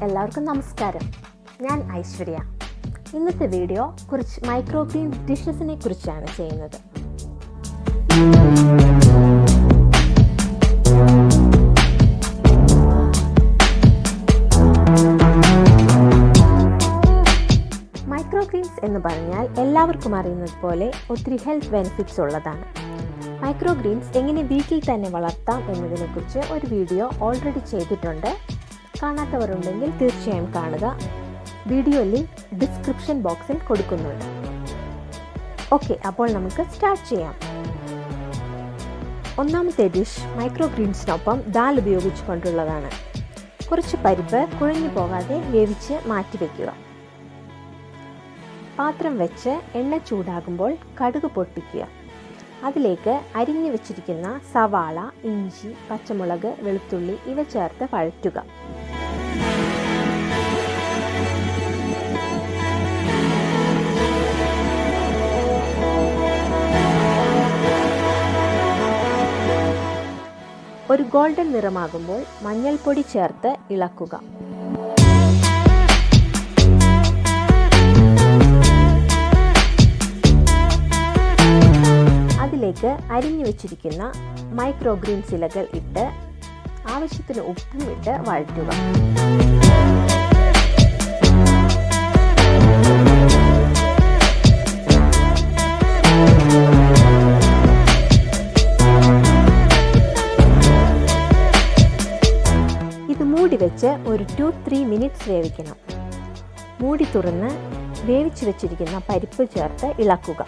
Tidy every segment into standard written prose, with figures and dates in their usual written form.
എല്ലാവർക്കും നമസ്കാരം. ഞാൻ ഐശ്വര്യ. ഇന്നത്തെ വീഡിയോ കുറച്ച് മൈക്രോഗ്രീൻ ഡിഷസിനെ കുറിച്ചാണ് ചെയ്യുന്നത്. മൈക്രോഗ്രീൻസ് എന്ന് പറഞ്ഞാൽ എല്ലാവർക്കും അറിയുന്നത് പോലെ ഒത്തിരി ഹെൽത്ത് ബെനിഫിറ്റ്സ് ഉള്ളതാണ്. മൈക്രോഗ്രീൻസ് എങ്ങനെ വീട്ടിൽ തന്നെ വളർത്താം എന്നതിനെക്കുറിച്ച് ഒരു വീഡിയോ ഓൾറെഡി ചെയ്തിട്ടുണ്ട്. കാണാത്തവരുണ്ടെങ്കിൽ തീർച്ചയായും കാണുക. വീഡിയോ ലിങ്ക് ഡിസ്ക്രിപ്ഷൻ ബോക്സിൽ കൊടുക്കുന്നുണ്ട്. ഓക്കെ, അപ്പോൾ നമുക്ക് സ്റ്റാർട്ട് ചെയ്യാം. ഒന്നാമത്തെ ഡിഷ് മൈക്രോഗ്രീൻസിനൊപ്പം ദാൽ ഉപയോഗിച്ച് കൊണ്ടുള്ളതാണ്. കുറച്ച് പരിപ്പ് കുഴഞ്ഞു പോകാതെ വേവിച്ച് മാറ്റിവെക്കുക. പാത്രം വെച്ച് എണ്ണ ചൂടാകുമ്പോൾ കടുക് പൊട്ടിക്കുക. അതിലേക്ക് അരിഞ്ഞു വെച്ചിരിക്കുന്ന സവാള, ഇഞ്ചി, പച്ചമുളക്, വെളുത്തുള്ളി ഇവ ചേർത്ത് വഴറ്റുക. ഒരു ഗോൾഡൻ നിറമാകുമ്പോൾ മഞ്ഞൾപ്പൊടി ചേർത്ത് ഇളക്കുക. അതിലേക്ക് അരിഞ്ഞു വെച്ചിരിക്കുന്ന മൈക്രോഗ്രീൻസ് ഇലകൾ ഇട്ട് ആവശ്യത്തിന് ഉപ്പും ഇട്ട് വഴറ്റുക. ഇത് മൂടി വെച്ച് ഒരു 2-3 മിനിറ്റ്സ് വേവിക്കണം. മൂടി തുറന്ന് വേവിച്ചു വെച്ചിരിക്കുന്ന പരിപ്പ് ചേർത്ത് ഇളക്കുക.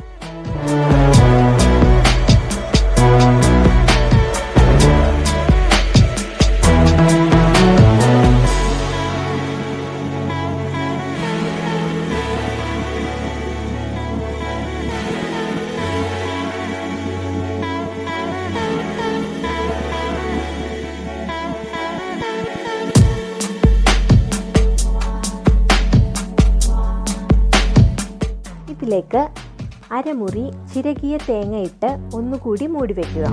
ഇതിലേക്ക് അരമുറി ചിരകിയ തേങ്ങ ഇട്ട് ഒന്നുകൂടി മൂടി വയ്ക്കുക.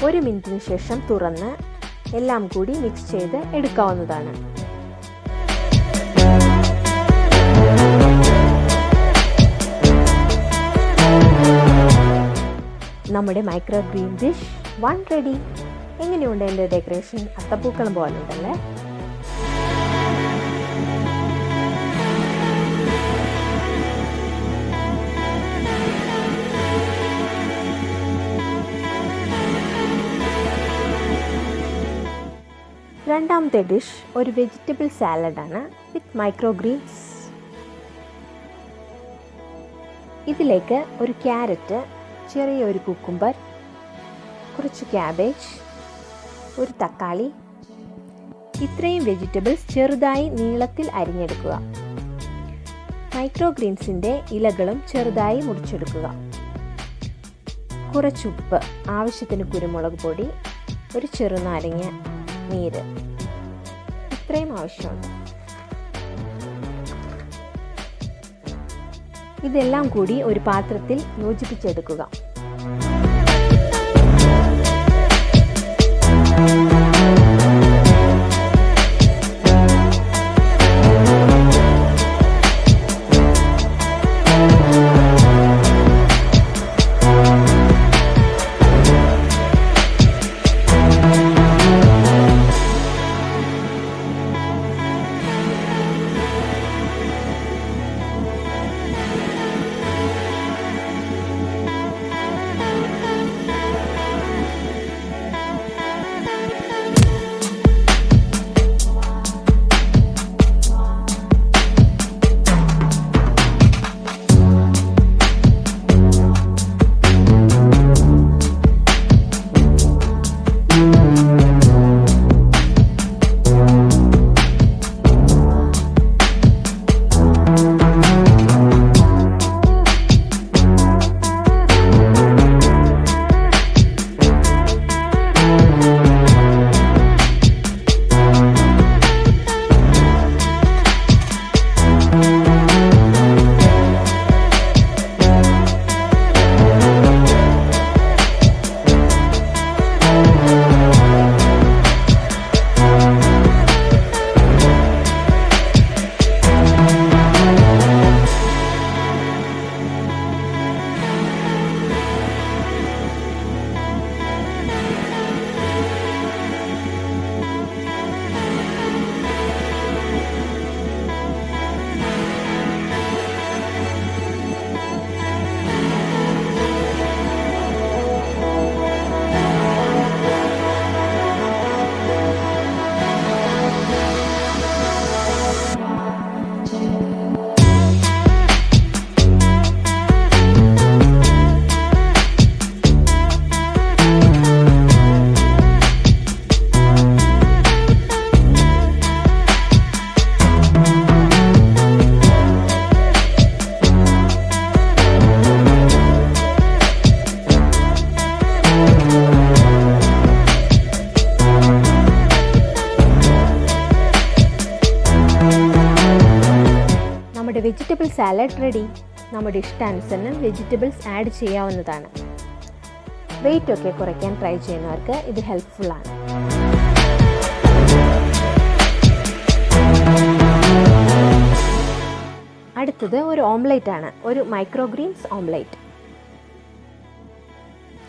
ഒരു മിനിറ്റിന് ശേഷം തുറന്ന് എല്ലാം കൂടി മിക്സ് ചെയ്ത് എടുക്കാവുന്നതാണ്. നമ്മുടെ മൈക്രോഗ്രീൻ ഡിഷ് 1 റെഡി. എങ്ങനെയുണ്ട് എൻ്റെ ഡെക്കറേഷൻ? അത്തപ്പൂക്കളം പോലെ ഉണ്ടല്ലേ? രണ്ടാമത്തെ ഡിഷ് ഒരു വെജിറ്റബിൾ സാലഡാണ് വിത്ത് മൈക്രോഗ്രീൻസ്. ഇതിലേക്ക് ഒരു ക്യാരറ്റ്, ചെറിയൊരു കുക്കുംബർ, കുറച്ച് ക്യാബേജ്, ഒരു തക്കാളി, ഇത്രയും വെജിറ്റബിൾസ് ചെറുതായി നീളത്തിൽ അരിഞ്ഞെടുക്കുക. മൈക്രോഗ്രീൻസിൻ്റെ ഇലകളും ചെറുതായി മുറിച്ചെടുക്കുക. കുറച്ചുപ്പ്, ആവശ്യത്തിന് കുരുമുളക് പൊടി, ഒരു ചെറുനാരങ്ങ നീര്, ഇത്രയും ആവശ്യമുണ്ട്. ഇതെല്ലാം കൂടി ഒരു പാത്രത്തിൽ യോജിപ്പിച്ചെടുക്കുക. നമ്മുടെ വെജിറ്റബിൾ സാലഡ് റെഡി. നമ്മുടെ ഇഷ്ടാനുസരണം വെജിറ്റബിൾസ് ആഡ് ചെയ്യാവുന്നതാണ്. വെയിറ്റ് ഒക്കെ കുറയ്ക്കാൻ ട്രൈ ചെയ്യുന്നവർക്ക് ഇത് ഹെൽപ്ഫുള്ളാണ്. അടുത്തത് ഒരു ഓംലെറ്റ് ആണ്, ഒരു മൈക്രോഗ്രീൻസ് ഓംലെറ്റ്.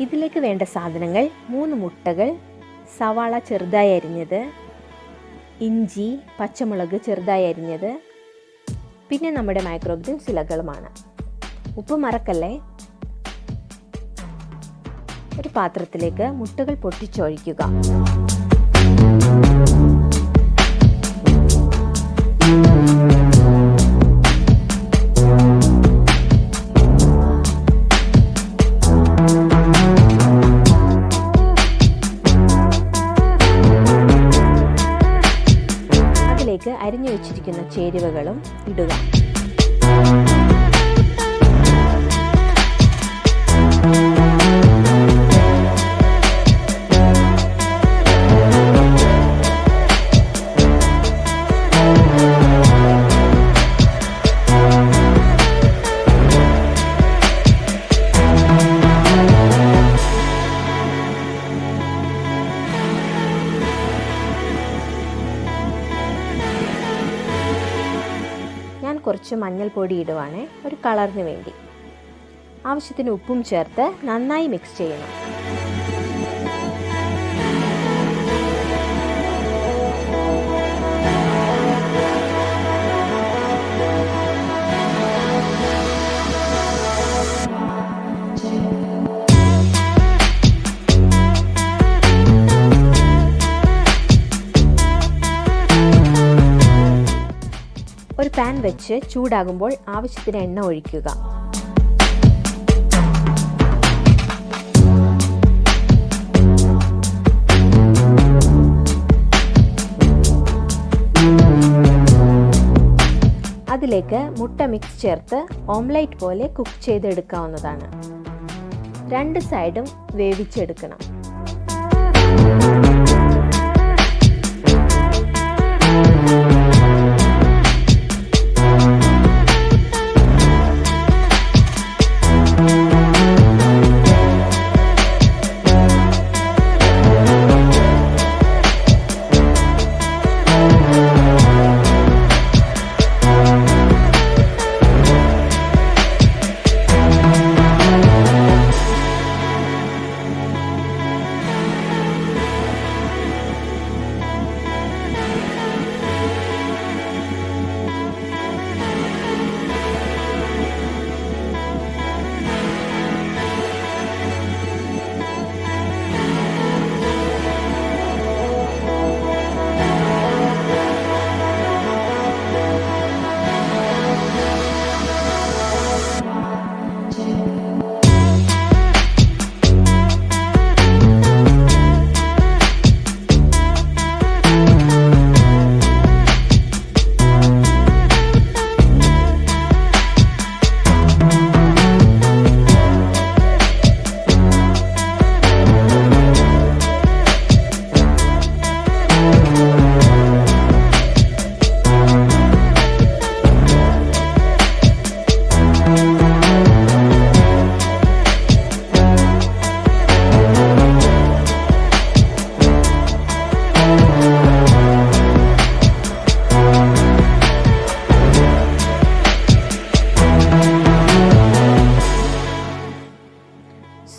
ഇതിലേക്ക് വേണ്ട സാധനങ്ങൾ 3 മുട്ടകൾ, സവാള ചെറുതായി അരിഞ്ഞത്, ഇഞ്ചി, പച്ചമുളക് ചെറുതായി അരിഞ്ഞത്, പിന്നെ നമ്മുടെ മൈക്രോഗ്രീൻസ് ഇലകളുമാണ്. ഉപ്പ് മറക്കല്ലേ. ഒരു പാത്രത്തിലേക്ക് മുട്ടകൾ പൊട്ടിച്ചൊഴിക്കുക. അതിലേക്ക് അരിഞ്ഞു വെച്ചിരിക്കുന്ന ചേരുവകളും ഇടുക. ഞാൻ കുറച്ച് മഞ്ഞൾപ്പൊടി ഇടുവാണ്, ഒരു കളറിന് വേണ്ടി. ആവശ്യത്തിന് ഉപ്പും ചേർത്ത് നന്നായി മിക്സ് ചെയ്യണം. ഒരു പാൻ വെച്ച് ചൂടാകുമ്പോൾ ആവശ്യത്തിന് എണ്ണ ഒഴിക്കുക. അതിലേക്ക് മുട്ട മിക്സ് ചേർത്ത് ഓംലെറ്റ് പോലെ കുക്ക് ചെയ്തെടുക്കാവുന്നതാണ്. 2 സൈഡും വേവിച്ചെടുക്കണം.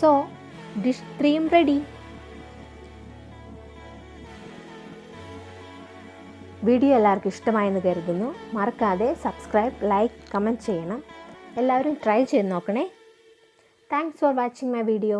So dish 3 ready. വീഡിയോ എല്ലാവർക്കും ഇഷ്ടമായെന്ന് കരുതുന്നു. മറക്കാതെ സബ്സ്ക്രൈബ്, ലൈക്ക്, കമൻറ്റ് ചെയ്യണം. എല്ലാവരും ട്രൈ ചെയ്ത് നോക്കണേ. Thanks for watching my video.